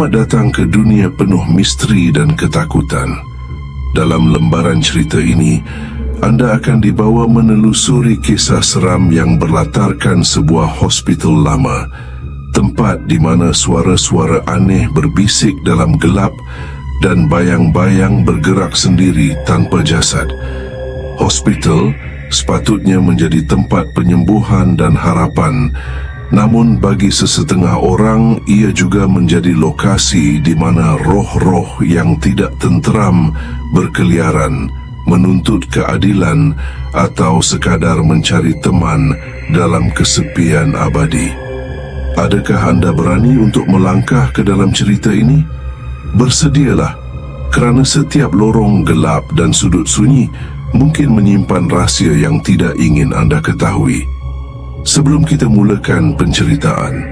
Selamat datang ke dunia penuh misteri dan ketakutan. Dalam lembaran cerita ini, anda akan dibawa menelusuri kisah seram yang berlatarkan sebuah hospital lama, tempat di mana suara-suara aneh berbisik dalam gelap dan bayang-bayang bergerak sendiri tanpa jasad. Hospital sepatutnya menjadi tempat penyembuhan dan harapan, namun bagi sesetengah orang ia juga menjadi lokasi di mana roh-roh yang tidak tenteram berkeliaran, menuntut keadilan atau sekadar mencari teman dalam kesepian abadi. Adakah anda berani untuk melangkah ke dalam cerita ini? Bersedialah, kerana setiap lorong gelap dan sudut sunyi mungkin menyimpan rahsia yang tidak ingin anda ketahui. Sebelum kita mulakan penceritaan,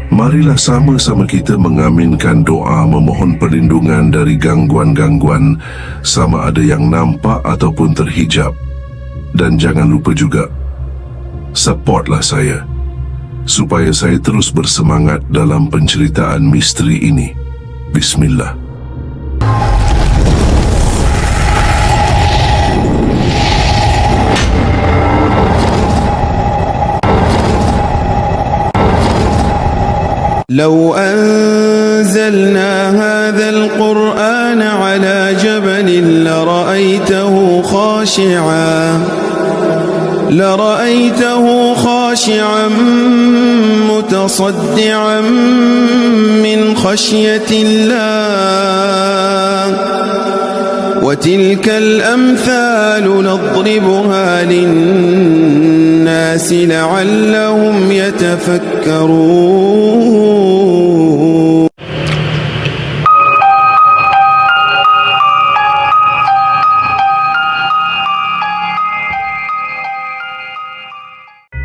marilah sama-sama kita mengaminkan doa memohon perlindungan dari gangguan-gangguan sama ada yang nampak ataupun terhijab. Dan jangan lupa juga, supportlah saya supaya saya terus bersemangat dalam penceritaan misteri ini. Bismillah. لو أنزلنا هذا القرآن على جبل لرأيته خاشعا متصدعا من خشية الله وتلك الأمثال نضربها للناس لعلهم يتفكرون.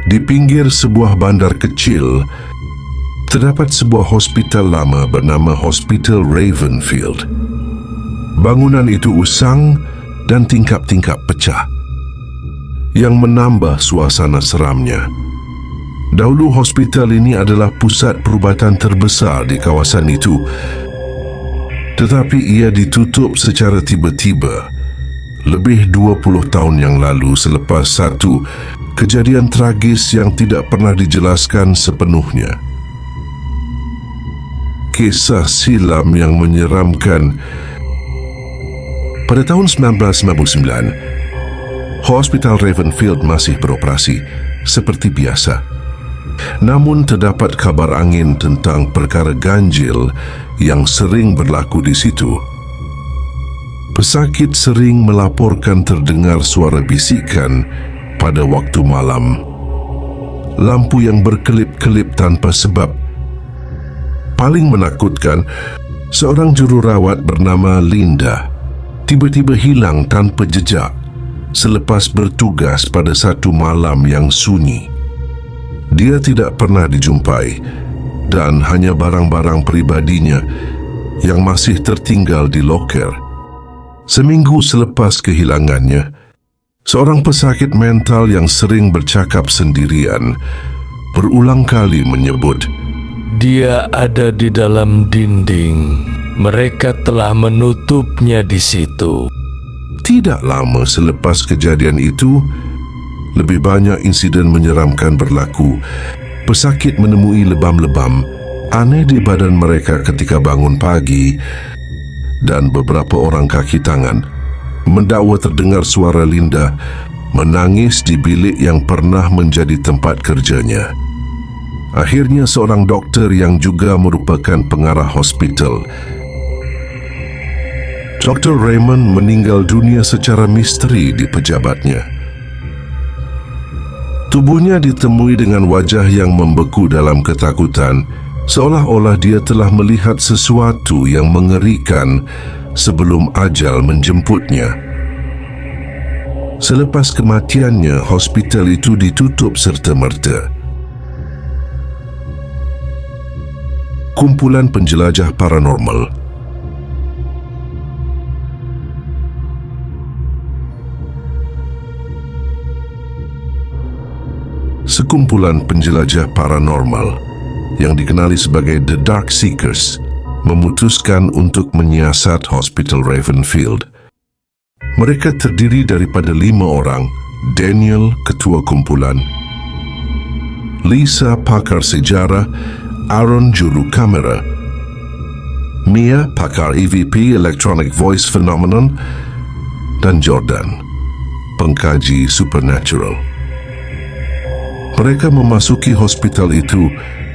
Di pinggir sebuah bandar kecil, terdapat sebuah hospital lama bernama Hospital Ravenfield. Bangunan itu usang dan tingkap-tingkap pecah, yang menambah suasana seramnya. Dahulu hospital ini adalah pusat perubatan terbesar di kawasan itu, tetapi ia ditutup secara tiba-tiba lebih 20 tahun yang lalu selepas satu kejadian tragis yang tidak pernah dijelaskan sepenuhnya. Kisah silam yang menyeramkan. Pada tahun 1999, Hospital Ravenfield masih beroperasi seperti biasa. Namun terdapat kabar angin tentang perkara ganjil yang sering berlaku di situ. Pesakit sering melaporkan terdengar suara bisikan pada waktu malam, lampu yang berkelip-kelip tanpa sebab. Paling menakutkan, seorang jururawat bernama Linda tiba-tiba hilang tanpa jejak selepas bertugas pada satu malam yang sunyi. Dia tidak pernah dijumpai dan hanya barang-barang pribadinya yang masih tertinggal di loker. Seminggu selepas kehilangannya, seorang pesakit mental yang sering bercakap sendirian berulang kali menyebut, "Dia ada di dalam dinding. Mereka telah menutupnya di situ." Tidak lama selepas kejadian itu, lebih banyak insiden menyeramkan berlaku. Pesakit menemui lebam-lebam aneh di badan mereka ketika bangun pagi, dan beberapa orang kaki tangan mendakwa terdengar suara Linda menangis di bilik yang pernah menjadi tempat kerjanya. Akhirnya seorang doktor yang juga merupakan pengarah hospital, Dr. Raymond, meninggal dunia secara misteri di pejabatnya. Tubuhnya ditemui dengan wajah yang membeku dalam ketakutan, seolah-olah dia telah melihat sesuatu yang mengerikan sebelum ajal menjemputnya. Selepas kematiannya, hospital itu ditutup serta-merta. Kumpulan penjelajah paranormal. Sekumpulan penjelajah paranormal yang dikenali sebagai The Dark Seekers memutuskan untuk menyiasat Hospital Ravenfield. Mereka terdiri daripada 5 orang, Daniel, ketua kumpulan, Lisa, pakar sejarah, Aaron, juru kamera, Mia, pakar EVP, Electronic Voice Phenomenon, dan Jordan, pengkaji supernatural. Mereka memasuki hospital itu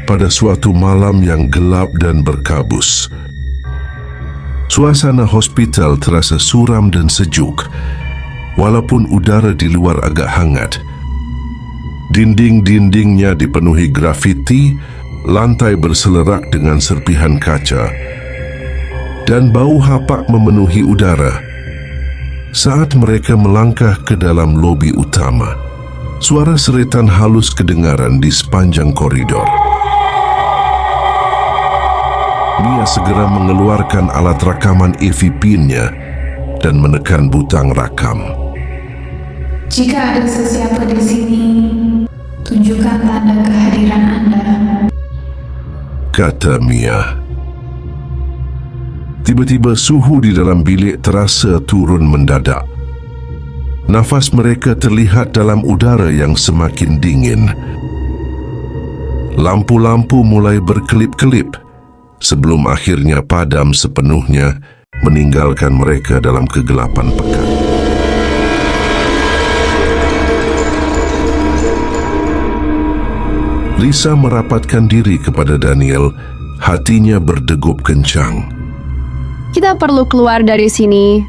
pada suatu malam yang gelap dan berkabus. Suasana hospital terasa suram dan sejuk, walaupun udara di luar agak hangat. Dinding-dindingnya dipenuhi grafiti, lantai berselerak dengan serpihan kaca, dan bau hapak memenuhi udara. Saat mereka melangkah ke dalam lobi utama, suara seretan halus kedengaran di sepanjang koridor. Mia segera mengeluarkan alat rakaman EVP-nya dan menekan butang rakam. Jika ada sesiapa di sini, tunjukkan tanda kehadiran Anda, kata Mia. Tiba-tiba suhu di dalam bilik terasa turun mendadak. Nafas mereka terlihat dalam udara yang semakin dingin. Lampu-lampu mulai berkelip-kelip sebelum akhirnya padam sepenuhnya, meninggalkan mereka dalam kegelapan pekat. Lisa merapatkan diri kepada Daniel, hatinya berdegup kencang. Kita perlu keluar dari sini.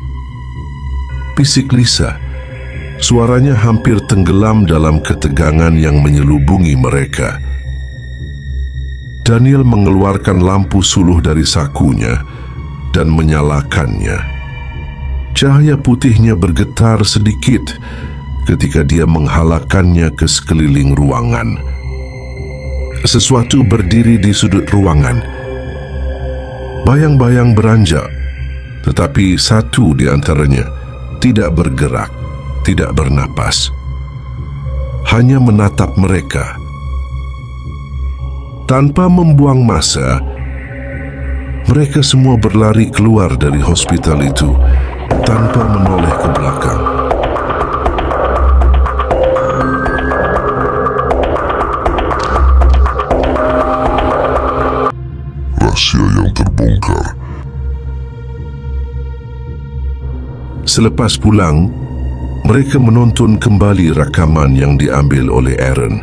Bisik Lisa. Suaranya hampir tenggelam dalam ketegangan yang menyelubungi mereka. Daniel mengeluarkan lampu suluh dari sakunya dan menyalakannya. Cahaya putihnya bergetar sedikit ketika dia menghalakannya ke sekeliling ruangan. Sesuatu berdiri di sudut ruangan. Bayang-bayang beranjak, tetapi satu di antaranya tidak bergerak, tidak bernapas. Hanya menatap mereka. Tanpa membuang masa, mereka semua berlari keluar dari hospital itu tanpa menoleh ke belakang. Rahasia yang terbongkar. Selepas pulang, mereka menonton kembali rakaman yang diambil oleh Aaron.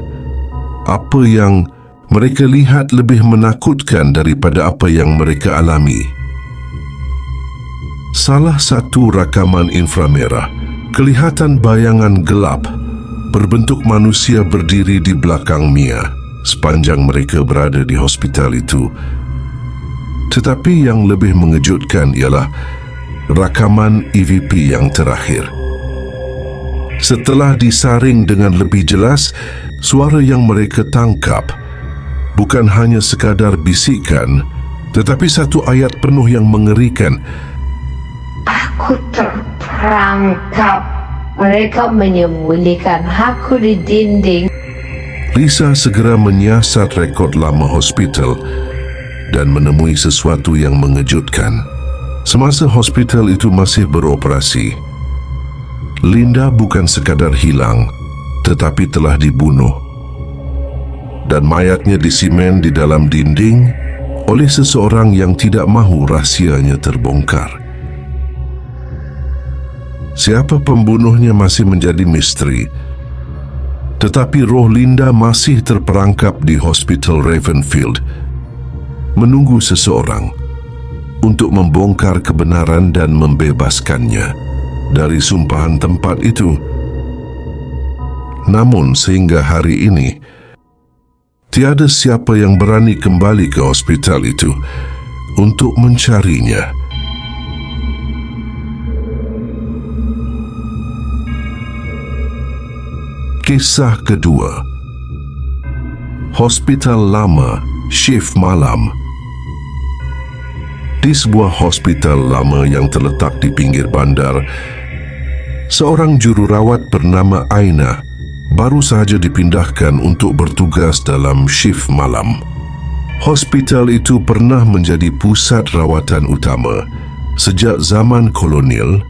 Apa yang mereka lihat lebih menakutkan daripada apa yang mereka alami. Salah satu rakaman inframerah, kelihatan bayangan gelap berbentuk manusia berdiri di belakang Mia sepanjang mereka berada di hospital itu. Tetapi yang lebih mengejutkan ialah rakaman EVP yang terakhir. Setelah disaring dengan lebih jelas, suara yang mereka tangkap bukan hanya sekadar bisikan, tetapi satu ayat penuh yang mengerikan. Aku terperangkap. Mereka menyembunyikan aku di dinding. Lisa segera menyiasat rekod lama hospital dan menemui sesuatu yang mengejutkan. Semasa hospital itu masih beroperasi, Linda bukan sekadar hilang, tetapi telah dibunuh. Dan mayatnya disimen di dalam dinding oleh seseorang yang tidak mahu rahsianya terbongkar. Siapa pembunuhnya masih menjadi misteri, tetapi roh Linda masih terperangkap di Hospital Ravenfield, menunggu seseorang untuk membongkar kebenaran dan membebaskannya dari sumpahan tempat itu. Namun sehingga hari ini, tiada siapa yang berani kembali ke hospital itu untuk mencarinya. Kisah kedua. Hospital lama, shift malam. Di sebuah hospital lama yang terletak di pinggir bandar, seorang jururawat bernama Aina baru sahaja dipindahkan untuk bertugas dalam shift malam. Hospital itu pernah menjadi pusat rawatan utama sejak zaman kolonial.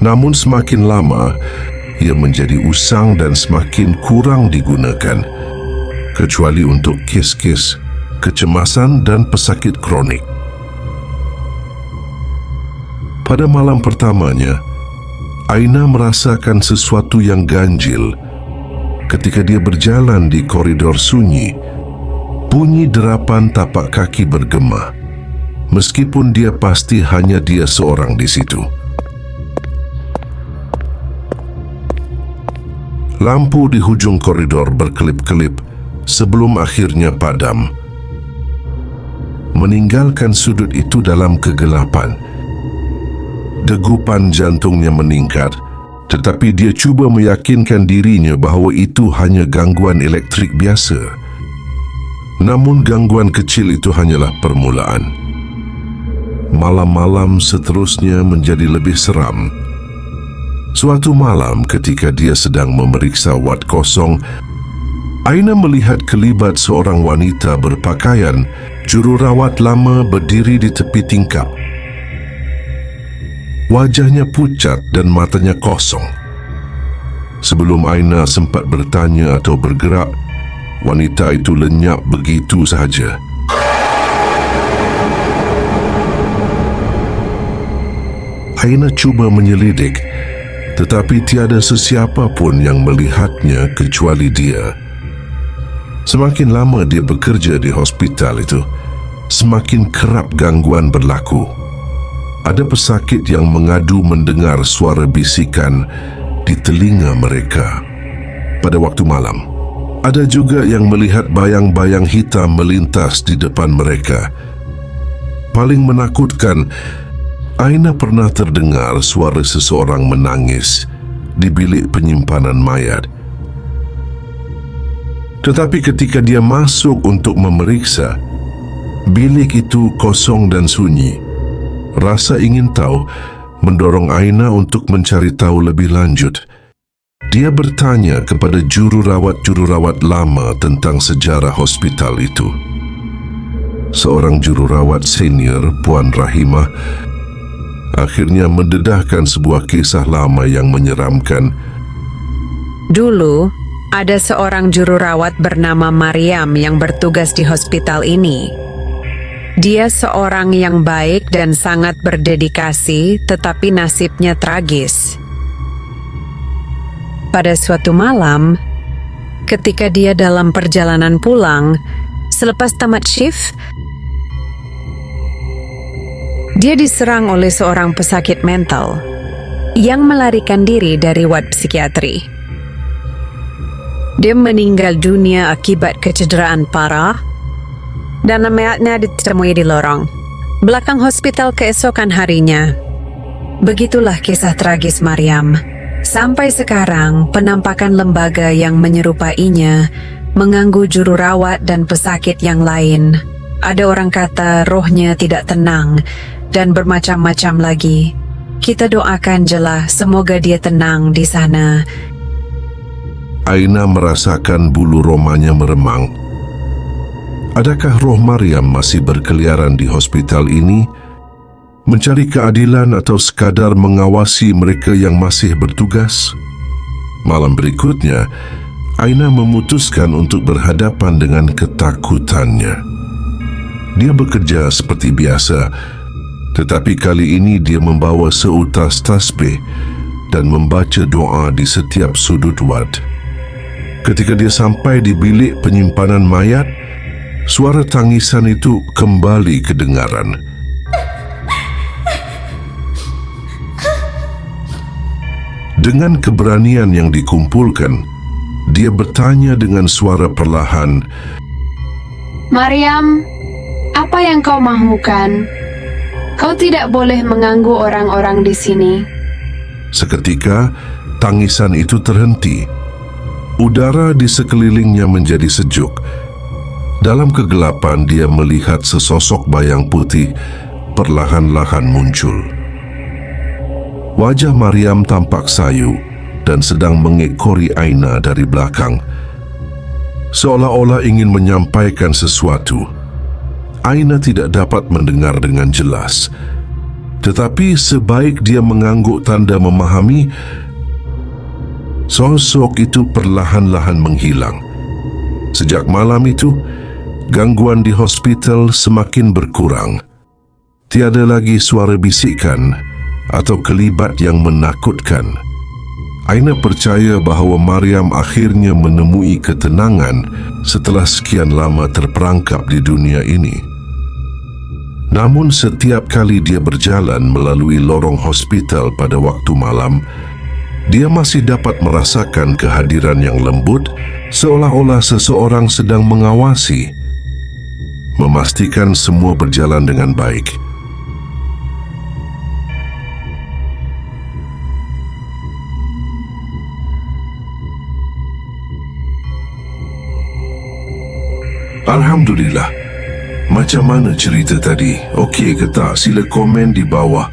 Namun semakin lama, ia menjadi usang dan semakin kurang digunakan, kecuali untuk kes-kes kecemasan dan pesakit kronik. Pada malam pertamanya, Aina merasakan sesuatu yang ganjil ketika dia berjalan di koridor sunyi. Bunyi derapan tapak kaki bergema, meskipun dia pasti hanya dia seorang di situ. Lampu di hujung koridor berkelip-kelip sebelum akhirnya padam, meninggalkan sudut itu dalam kegelapan. Degupan jantungnya meningkat, tetapi dia cuba meyakinkan dirinya bahawa itu hanya gangguan elektrik biasa. Namun gangguan kecil itu hanyalah permulaan. Malam-malam seterusnya menjadi lebih seram. Suatu malam ketika dia sedang memeriksa wad kosong, Aina melihat kelibat seorang wanita berpakaian jururawat lama berdiri di tepi tingkap. Wajahnya pucat dan matanya kosong. Sebelum Aina sempat bertanya atau bergerak, wanita itu lenyap begitu sahaja. Aina cuba menyelidik, tetapi tiada sesiapa pun yang melihatnya kecuali dia. Semakin lama dia bekerja di hospital itu, semakin kerap gangguan berlaku. Ada pesakit yang mengadu mendengar suara bisikan di telinga mereka pada waktu malam. Ada juga yang melihat bayang-bayang hitam melintas di depan mereka. Paling menakutkan, Aina pernah terdengar suara seseorang menangis di bilik penyimpanan mayat. Tetapi ketika dia masuk untuk memeriksa, bilik itu kosong dan sunyi. Rasa ingin tahu mendorong Aina untuk mencari tahu lebih lanjut. Dia bertanya kepada jururawat-jururawat lama tentang sejarah hospital itu. Seorang jururawat senior, Puan Rahimah, akhirnya mendedahkan sebuah kisah lama yang menyeramkan. Dulu, ada seorang jururawat bernama Mariam yang bertugas di hospital ini. Dia seorang yang baik dan sangat berdedikasi, tetapi nasibnya tragis. Pada suatu malam, ketika dia dalam perjalanan pulang, selepas tamat shift, dia diserang oleh seorang pesakit mental yang melarikan diri dari wad psikiatri. Dia meninggal dunia akibat kecederaan parah dan mayatnya ditemui di lorong belakang hospital keesokan harinya. Begitulah kisah tragis Mariam. Sampai sekarang, penampakan lembaga yang menyerupainya mengganggu jururawat dan pesakit yang lain. Ada orang kata rohnya tidak tenang dan bermacam-macam lagi. Kita doakan jelah semoga dia tenang di sana. Aina merasakan bulu romanya meremang. Adakah roh Mariam masih berkeliaran di hospital ini? Mencari keadilan atau sekadar mengawasi mereka yang masih bertugas? Malam berikutnya, Aina memutuskan untuk berhadapan dengan ketakutannya. Dia bekerja seperti biasa, tetapi kali ini dia membawa seutas tasbih dan membaca doa di setiap sudut wad. Ketika dia sampai di bilik penyimpanan mayat, suara tangisan itu kembali kedengaran. Dengan keberanian yang dikumpulkan, dia bertanya dengan suara perlahan, Mariam, apa yang kau mahukan? Kau tidak boleh mengganggu orang-orang di sini. Seketika, tangisan itu terhenti. Udara di sekelilingnya menjadi sejuk. Dalam kegelapan, dia melihat sesosok bayang putih perlahan-lahan muncul. Wajah Mariam tampak sayu dan sedang mengekori Aina dari belakang. seolah-olah ingin menyampaikan sesuatu. Aina tidak dapat mendengar dengan jelas, tetapi sebaik dia mengangguk tanda memahami, sosok itu perlahan-lahan menghilang. Sejak malam itu, gangguan di hospital semakin berkurang. Tiada lagi suara bisikan atau kelibat yang menakutkan. Aina percaya bahawa Mariam akhirnya menemui ketenangan setelah sekian lama terperangkap di dunia ini. Namun setiap kali dia berjalan melalui lorong hospital pada waktu malam, dia masih dapat merasakan kehadiran yang lembut, seolah-olah seseorang sedang mengawasi, memastikan semua berjalan dengan baik. Alhamdulillah. Macam mana cerita tadi? Okey ke tak? Sila komen di bawah.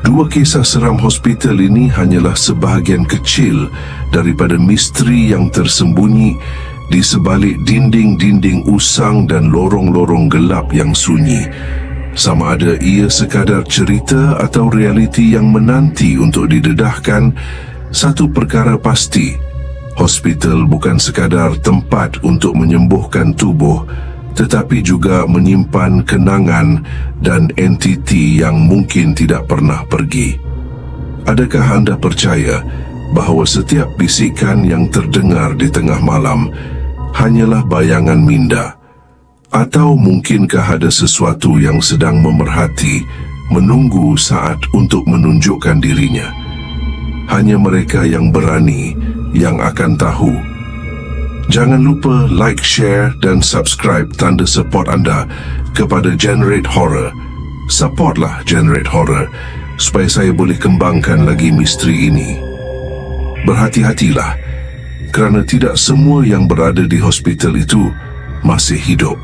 2 kisah seram hospital ini hanyalah sebahagian kecil daripada misteri yang tersembunyi di sebalik dinding-dinding usang dan lorong-lorong gelap yang sunyi. Sama ada ia sekadar cerita atau realiti yang menanti untuk didedahkan, satu perkara pasti, hospital bukan sekadar tempat untuk menyembuhkan tubuh, tetapi juga menyimpan kenangan dan entiti yang mungkin tidak pernah pergi. Adakah anda percaya bahawa setiap bisikan yang terdengar di tengah malam hanyalah bayangan minda? Atau mungkinkah ada sesuatu yang sedang memerhati, menunggu saat untuk menunjukkan dirinya? Hanya mereka yang berani yang akan tahu. Jangan lupa like, share dan subscribe tanda support anda kepada Generate Horror. Supportlah Generate Horror supaya saya boleh kembangkan lagi misteri ini. Berhati-hatilah kerana tidak semua yang berada di hospital itu masih hidup.